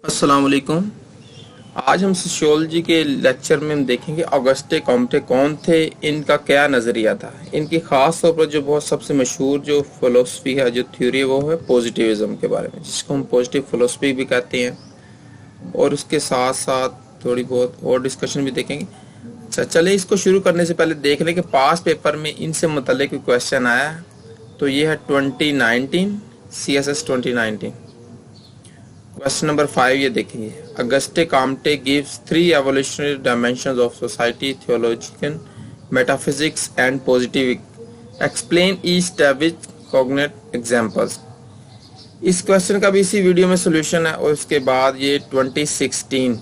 अस्सलाम वालेकुम। आज हम सोशियोलॉजी के लेक्चर में हम देखेंगे ऑगस्टे कॉम्टे कौन थे, इनका क्या नज़रिया था। इनकी ख़ास तौर पर जो बहुत सबसे मशहूर जो फ़िलोसफी है, जो थ्योरी है, वो है पॉजिटिविज़म के बारे में, जिसको हम पॉजिटिव फ़िलोसफी भी कहते हैं। और उसके साथ साथ थोड़ी बहुत और डिस्कशन भी देखेंगे। अच्छा, चले इसको शुरू करने से पहले देख लें कि पास पेपर में इनसे मुतल्लिक कोई क्वेश्चन आया है। तो ये है 2019 CSS 2019 क्वेश्चन नंबर 5। ये देखेंगे, Auguste Comte gives 3 evolutionary dimensions of society, theological, metaphysics and positive. Explain each step with cogent examples. इस क्वेश्चन का भी इसी वीडियो में सॉल्यूशन है। और उसके बाद ये 2016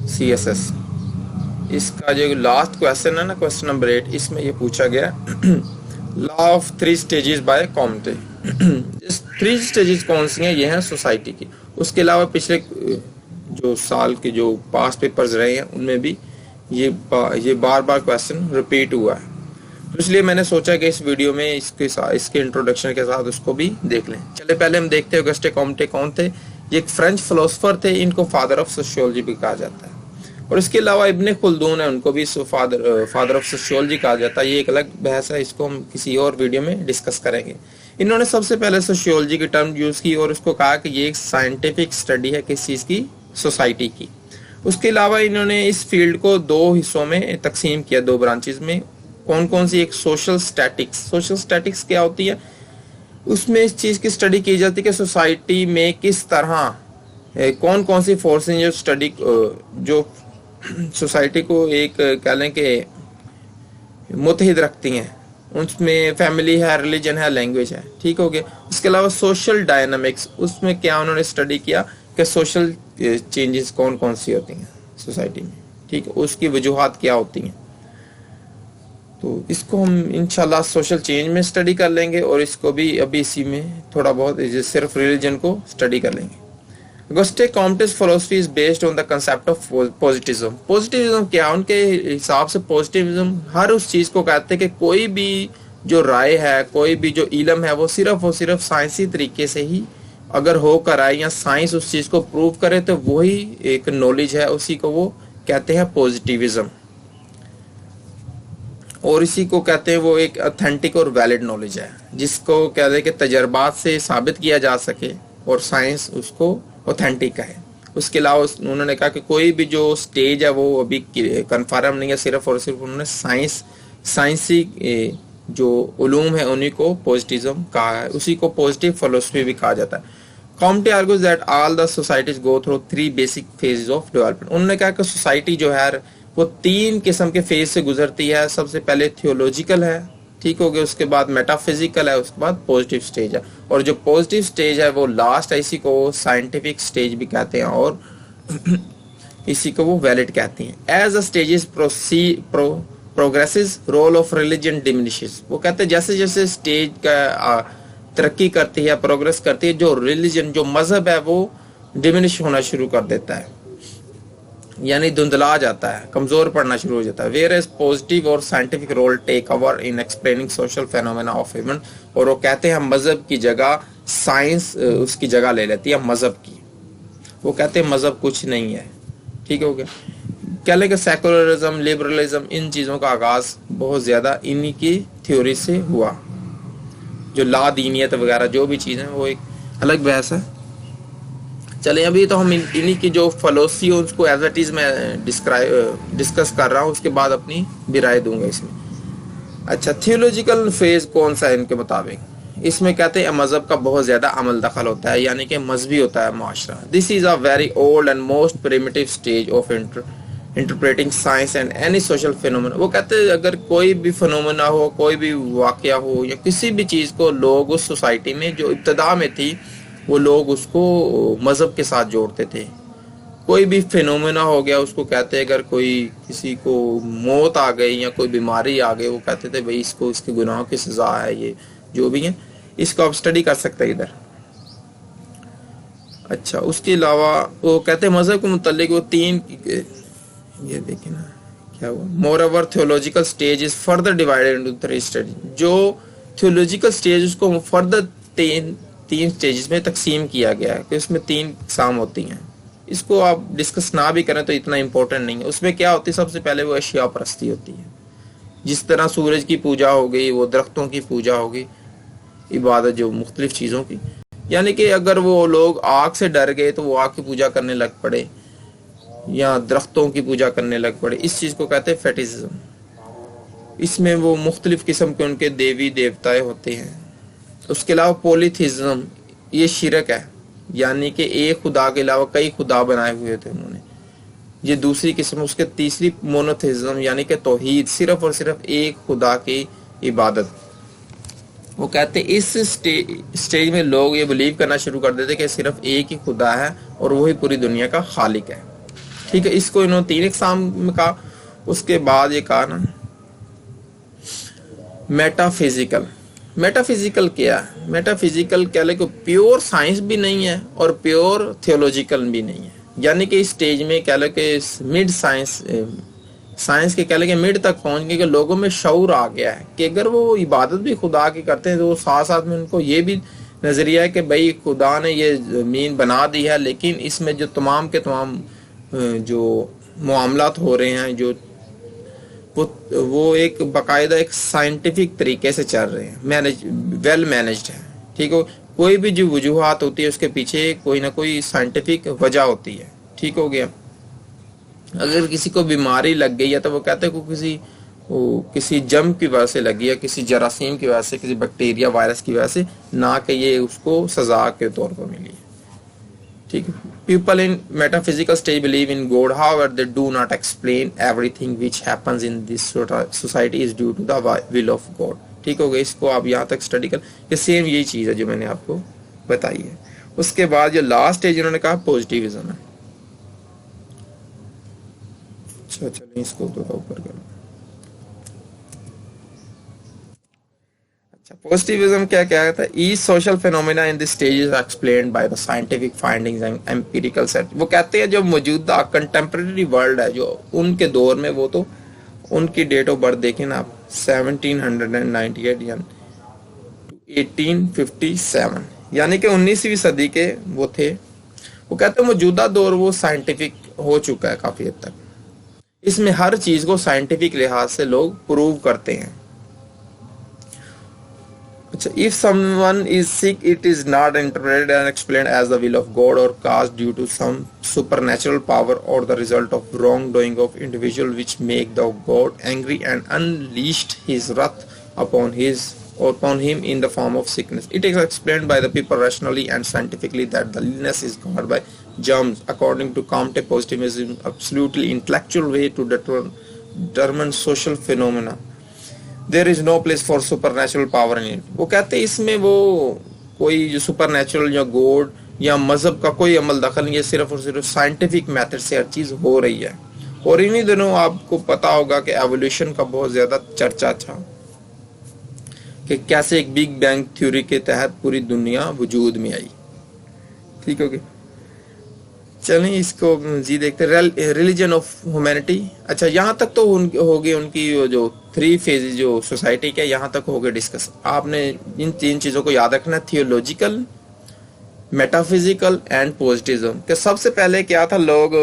CSS, इसका जो लास्ट क्वेश्चन है ना, क्वेश्चन नंबर 8, इसमें ये पूछा गया law of 3 stages by Comte. इस 3 स्टेजेस कौन सी हैं? ये हैं सोसाइटी की। उसके अलावा पिछले जो साल के जो पास पेपर्स रहे हैं उनमें भी ये बार बार क्वेश्चन रिपीट हुआ है। तो इसलिए मैंने सोचा कि इस वीडियो में इसके इंट्रोडक्शन के साथ उसको भी देख लें। चले पहले हम देखते हैं ऑगस्टे कॉम्टे कौन थे। ये एक फ्रेंच फिलोसोफर थे, इनको फादर ऑफ सोशियोलॉजी भी कहा जाता है। और इसके अलावा इब्ने खुल्दून है, उनको भी फादर ऑफ सोशियोलॉजी कहा जाता है। ये एक अलग बहस है, इसको हम किसी और वीडियो में डिस्कस करेंगे। इन्होंने सबसे पहले सोशियोलॉजी की टर्म यूज की और उसको कहा कि ये एक साइंटिफिक स्टडी है किस चीज की, सोसाइटी की। उसके अलावा इन्होंने इस फील्ड को 2 हिस्सों में तकसीम किया, 2 ब्रांचेस में। कौन कौन सी? एक सोशल स्टैटिक्स। सोशल स्टैटिक्स क्या होती है? उसमें इस चीज की स्टडी की जाती है कि सोसाइटी में किस तरह कौन कौन सी फोर्सेस जो स्टडी जो सोसाइटी को एक कह लें कि मुतहिद रखती हैं। उसमें फैमिली है, रिलीजन है, लैंग्वेज है। ठीक हो गया। उसके अलावा सोशल डायनामिक्स, उसमें क्या उन्होंने स्टडी किया कि सोशल चेंजेस कौन कौन सी होती हैं सोसाइटी में। ठीक है, उसकी वजूहात क्या होती हैं। तो इसको हम इंशाल्लाह सोशल चेंज में स्टडी कर लेंगे और इसको भी अभी इसी में थोड़ा बहुत सिर्फ रिलीजन को स्टडी कर लेंगे। Auguste Comte's philosophy is based on the concept of positivism. Positivism क्या? उनके हिसाब से positivism हर उस चीज को कहते हैं कि कोई भी जो राय है, कोई भी जो इल्म है, वो सिर्फ और सिर्फ साइंसी तरीके से ही अगर होकर आए या साइंस उस चीज को प्रूव करे तो वही एक नॉलेज है, उसी को वो कहते हैं पॉजिटिविज्म। और इसी को कहते हैं वो एक ऑथेंटिक और वैलिड नॉलेज है, जिसको कहते हैं कि तजर्बात से साबित किया जा सके और साइंस उसको ऑथेंटिक है। उसके अलावा उन्होंने कहा कि कोई भी जो स्टेज है वो अभी कन्फर्म नहीं है, सिर्फ और सिर्फ उन्होंने साइंसी जो उलूम है उन्हीं को पॉजिटिविज्म कहा है, उसी को पॉजिटिव फिलोसफी भी कहा जाता है। Comte argues that all the societies go through 3 basic phases of development. उन्होंने कहा कि सोसाइटी जो है वो 3 किस्म के फेज से गुजरती है। सबसे पहले थियोलॉजिकल है, ठीक हो गया। उसके बाद मेटाफिजिकल है, उसके बाद पॉजिटिव स्टेज है। और जो पॉजिटिव स्टेज है वो लास्ट है, इसी को साइंटिफिक स्टेज भी कहते हैं और इसी को वो वैलिड कहते हैं। As the stages progresses role of religion diminishes. वो कहते हैं जैसे जैसे स्टेज का तरक्की करती है, प्रोग्रेस करती है, जो रिलीजन जो मजहब है वो डिमिनिश होना शुरू कर देता है, यानी धुंधला जाता है, कमजोर पड़ना शुरू हो जाता है। वेयर एज पॉजिटिव और scientific role take over in explaining social phenomena of human. और वो कहते हैं मजहब की जगह साइंस उसकी जगह ले लेती है मजहब की। वो कहते हैं मजहब कुछ नहीं है। ठीक हो गया। कह लें कि सेकुलरिज्म, लिबरलिज्म, इन चीज़ों का आगाज बहुत ज़्यादा इन्हीं की थ्योरी से हुआ। जो ला दीनियत वगैरह जो भी चीज़ें, वो एक अलग बहस है। चले अभी तो हम इन्हीं की जो फिलोसफी है उसको एज इट इज मैं डिस्कस कर रहा हूँ, उसके बाद अपनी भी राय दूंगा इसमें। अच्छा, थियोलॉजिकल फेज कौन सा है इनके मुताबिक? इसमें कहते हैं मजहब का बहुत ज्यादा अमल दखल होता है, यानी कि मजहबी होता है माशरा। This is a very old and most primitive stage of interpreting science and any social phenomena. वो कहते हैं अगर कोई भी फिनोमेना हो, कोई भी वाकया हो या किसी भी चीज को लोग उस सोसाइटी में जो इब्तदा में थी वो लोग उसको मजहब के साथ जोड़ते थे। कोई भी फिनोमेना हो गया उसको कहते हैं, अगर कोई किसी को मौत आ गई या कोई बीमारी आ गई, वो कहते थे भाई इसको इसके गुनाहों की सजा है, ये जो भी है इसको आप स्टडी कर सकते हैं इधर। अच्छा, उसके अलावा वो कहते हैं मजहब के मुतालिक वो 3 ये देखें ना क्या हुआ। More over theological stage is further divided into 3 stage. जो थियोलॉजिकल स्टेज उसको फर्दर 3 स्टेजेस में तकसीम किया गया है कि उसमें 3 अक़साम होती हैं। इसको आप डिस्कस ना भी करें तो इतना इम्पोर्टेंट नहीं है। उसमें क्या होती है, सबसे पहले वो अशिया परस्ती होती है। जिस तरह सूरज की पूजा हो गई, वो दरख्तों की पूजा हो गई, इबादत जो मुख्तलिफ चीज़ों की, यानी कि अगर वो लोग आग से डर गए तो वो आग की पूजा करने लग पड़े या दरख्तों की पूजा करने लग पड़े, इस चीज़ को कहते हैं फेटिज्म। इसमें वो मुख्तलिफ किस्म के उनके देवी देवताएं होते हैं। उसके अलावा पॉलीथिज्म, ये शिरक है, यानी कि एक खुदा के अलावा कई खुदा बनाए हुए थे उन्होंने, ये दूसरी किस्म। उसके तीसरी मोनोथिज्म, यानी कि तौहीद, सिर्फ और सिर्फ एक खुदा की इबादत। वो कहते हैं इस स्टेज में लोग ये बिलीव करना शुरू कर देते कि सिर्फ एक ही खुदा है और वही पूरी दुनिया का खालिक है। ठीक है, इसको इन्होंने 3 अक़साम में कहा। उसके बाद ये कहा ना मेटाफिजिकल। मेटाफिजिकल क्या है? मेटाफिजिकल कह ले को प्योर साइंस भी नहीं है और प्योर थियोलॉजिकल भी नहीं है, यानी कि इस स्टेज में कह लो कि मिड साइंस के कह ले कि मिड तक पहुंच गए कि लोगों में शऊर आ गया है कि अगर वो इबादत भी खुदा की करते हैं तो वो साथ साथ में उनको ये भी नजरिया है कि भाई खुदा ने ये जमीन बना दी है, लेकिन इसमें जो तमाम के तमाम जो मामलात हो रहे हैं जो वो एक बाकायदा एक साइंटिफिक तरीके से चल रहे हैं, वेल मैनेज्ड है। ठीक हो, कोई भी जो वजूहात होती है उसके पीछे कोई ना कोई साइंटिफिक वजह होती है। ठीक हो गया। अगर किसी को बीमारी लग गई है तो वो कहते हैं को किसी जम की वजह से लगी है, किसी जरासीम की वजह से, किसी बैक्टीरिया वायरस की वजह से, ना कि ये उसको सजा के तौर पर मिली है। ठीक है। People in metaphysical stage believe in God, however they do not explain everything which happens in this society is due to the will of God. ठीक हो गया। इसको आप यहाँ तक स्टडी कर, ये सेम यही चीज़ है जो मैंने आपको बताई है। उसके बाद जो लास्ट स्टेज उन्होंने कहा पॉजिटिविज्म है। अच्छा चलिए इसको थोड़ा ऊपर करो। Positivism क्या कहता है? Each social phenomena in this stage is explained by the scientific findings and empirical set. वो कहते हैं जो मौजूदा कंटेम्प्रेरी वर्ल्ड है जो उनके दौर में, वो तो उनकी डेट ऑफ बर्थ देखें ना आप 1798 या 1857, यानी कि 19वीं सदी के वो थे। वो कहते हैं मौजूदा दौर वो साइंटिफिक हो चुका है काफी हद तक। इसमें हर चीज को साइंटिफिक लिहाज से लोग प्रूव करते हैं। If someone is sick, it is not interpreted and explained as the will of God or caused due to some supernatural power or the result of wrongdoing of individual which make the God angry and unleashed his wrath upon him in the form of sickness. It is explained by the people rationally and scientifically that the illness is caused by germs. According to Comte, positivism absolutely intellectual way to determine social phenomena. There is no place for supernatural power in it. वो कहते हैं इसमें वो कोई जो supernatural या God या मजहब का कोई अमल दखल नहीं है, सिर्फ और सिर्फ साइंटिफिक मेथड से हर चीज हो रही है। और इन्हीं दिनों आपको पता होगा कि एवोल्यूशन का बहुत ज्यादा चर्चा था कि कैसे एक बिग बैंग थ्योरी के तहत पूरी दुनिया वजूद में आई। ठीक हो गया। चलें इसको जी देखते हैं। Religion of humanity. अच्छा यहाँ तक तो हो गई उनकी जो 3 फेज जो सोसाइटी के, यहाँ तक हो गए डिस्कस। आपने इन 3 चीजों को याद रखना, थियोलॉजिकल, मेटाफिजिकल एंड पॉजिटिविज्म। कि सबसे पहले क्या था, लोग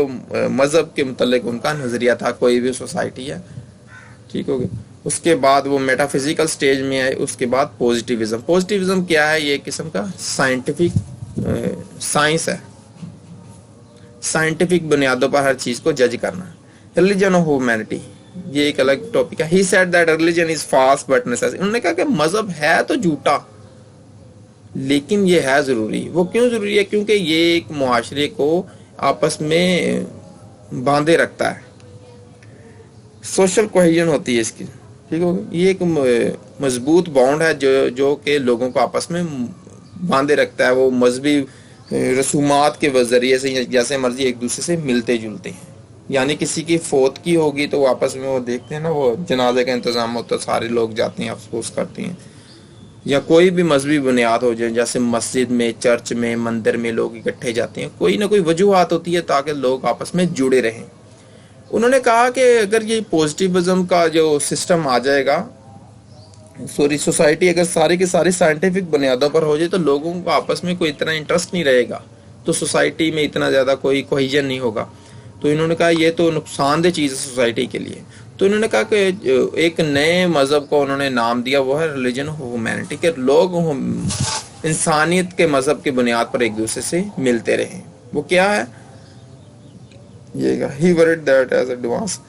मजहब के मुतालिक उनका नजरिया था कोई भी सोसाइटी है। ठीक हो गया। उसके बाद वो मेटाफिजिकल स्टेज में आए। उसके बाद पॉजिटिविज्म। पॉजिटिविज्म क्या है? ये किस्म का साइंटिफिक साइंस है, साइंटिफिक बुनियादों पर हर चीज को जज करना। रिलीजन ऑफ ह्यूमैनिटी, ये एक अलग टॉपिक है। He said that religion is false but necessary. उन्होंने कहा कि मजहब है तो झूठा लेकिन ये है जरूरी। वो क्यों जरूरी है? क्योंकि ये एक मुआशरे को आपस में बांधे रखता है, सोशल कोहेजन होती है इसकी। ठीक हो, ये एक मजबूत बॉन्ड है जो कि लोगों को आपस में बांधे रखता है। वो मजहबी रसूमात के जरिए से जैसे मर्जी एक दूसरे से मिलते जुलते हैं। यानी किसी की फौत की होगी तो आपस में वो देखते हैं ना, वो जनाजे का इंतजाम होता है, सारे लोग जाते हैं, अफसोस करते हैं। या कोई भी मजहबी बुनियाद हो जाए, जैसे मस्जिद में, चर्च में, मंदिर में लोग इकट्ठे जाते हैं, कोई ना कोई वजूहात होती है ताकि लोग आपस में जुड़े रहें। उन्होंने कहा कि अगर ये पॉजिटिविज्म का जो सिस्टम आ जाएगा सॉरी सोसाइटी अगर सारी की सारी साइंटिफिक बुनियादों पर हो जाए तो लोगों को आपस में कोई इतना इंटरेस्ट नहीं रहेगा, तो सोसाइटी में इतना ज़्यादा कोई कोहिजन नहीं होगा। तो इन्होंने कहा ये तो नुकसानदेह चीज़ है सोसाइटी के लिए। तो इन्होंने कहा कि एक नए मज़हब को उन्होंने नाम दिया, वो है रिलीजन ऑफ ह्यूमैनिटी, के लोग इंसानियत के मज़हब की बुनियाद पर एक दूसरे से मिलते रहें। वो क्या है? He worried that as advanced,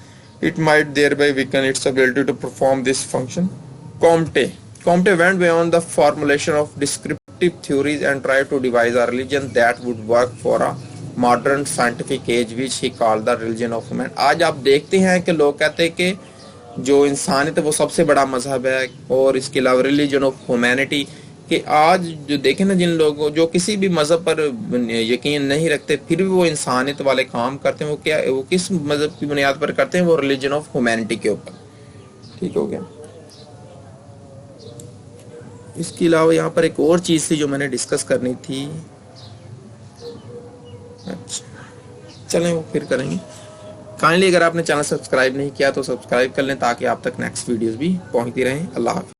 it might thereby weaken its ability to perform this function. Comte went beyond the formulation of descriptive theories and tried to devise a religion that would work for a modern scientific age, which he called the religion of humanity. आज आप देखते हैं कि लोग कहते हैं कि जो इंसानियत है वो सबसे बड़ा मजहब है, और इसके अलावा रिलीजन ऑफ ह्यूमैनिटी, कि आज जो देखें ना, जिन लोगों जो किसी भी मज़हब पर यकीन नहीं रखते फिर भी वो इंसानियत वाले काम करते हैं, वो किस मज़हब की बुनियाद पर करते हैं? वो रिलीजन ऑफ ह्यूमैनिटी के ऊपर। ठीक हो गया। इसके अलावा यहाँ पर एक और चीज़ थी जो मैंने डिस्कस करनी थी। अच्छा चलें वो फिर करेंगे। काइंडली अगर आपने चैनल सब्सक्राइब नहीं किया तो सब्सक्राइब कर लें ताकि आप तक नेक्स्ट वीडियोस भी पहुँचती रहें। अल्लाह हाफ़िज़।